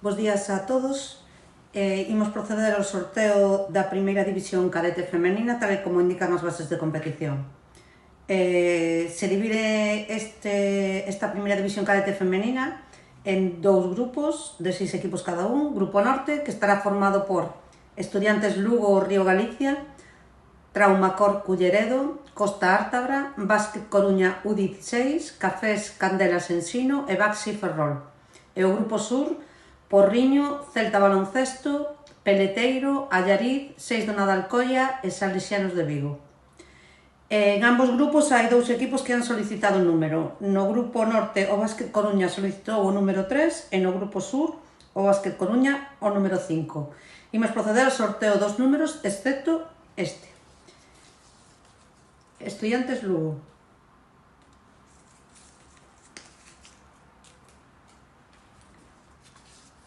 Bos días a todos. Imos proceder ao sorteo da primeira división cadete femenina, tal como indican as bases de competición. Se divide esta primeira división cadete femenina en dous grupos de 6 equipos cada un. Grupo Norte, que estará formado por Estudiantes Lugo Río Galicia, Traumacor Culleredo, Costa Ártabra, Básquet Coruña U16, Cafés Candelas Ensino e Baxi Ferrol. E o Grupo Sur, Porriño, Celta Baloncesto, Peleteiro, Allariz, Seis do Nadalcoia e Salesianos de Vigo. En ambos grupos hai dous equipos que han solicitado un número. No Grupo Norte o Básquet Coruña solicitou o número 3 e no Grupo Sur o Básquet Coruña o número 5. Imos proceder ao sorteo dos números, excepto este. Estudiantes Lugo.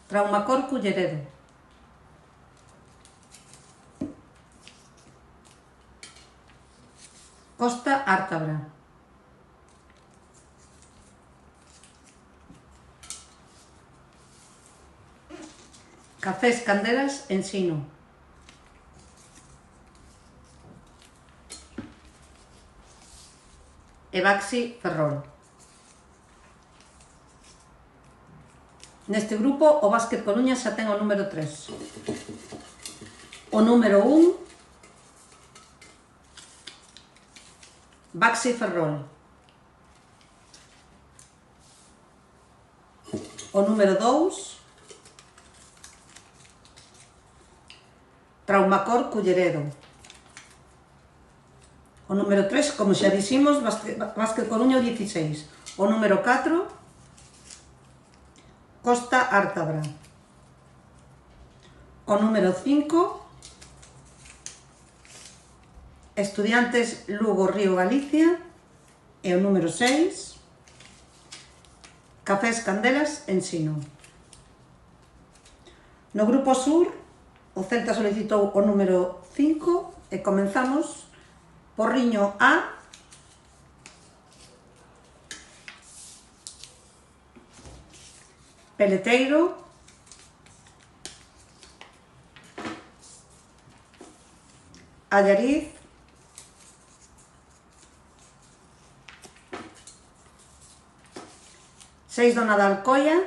Traumacor Culleredo. Costa Ártabra. Cafés Candelas Ensino. E Baxi Ferrol. Neste grupo, o Básquet Coruña xa ten o número 3. O número 1, Baxi Ferrol. O número 2, Traumacor Culleredo. O número 3, como xa diximos, Básquet Coruña 16. O número 4, Costa Ártabra. O número 5, Estudiantes Lugo Río Galicia. E o número 6, Cafés Candelas Ensino. No Grupo Sur, o Celta solicitou o número 5 e comenzamos. Porriño A, Peleteiro, Allariz, Seis do Nadalcoia,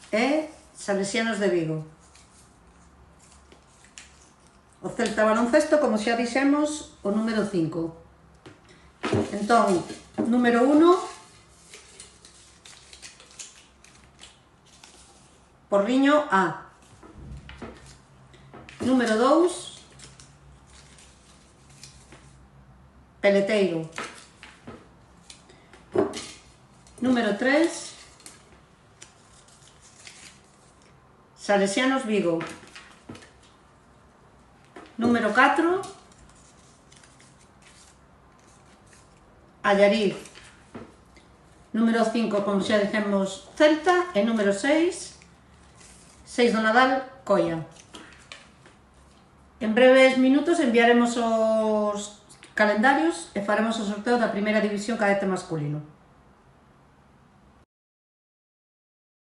e Salesianos de Vigo. O Celta Baloncesto, como xa dixemos, o número 5. Entón, número 1, Porriño A. Número 2, Peleteiro. Número 3, Salesianos Vigo. Número 4, Allariz. Número 5, como xa dixemos, Celta. E número 6, Seis do Nadalcoia. En breves minutos enviaremos os calendarios e faremos o sorteo da primeira división cadete masculino.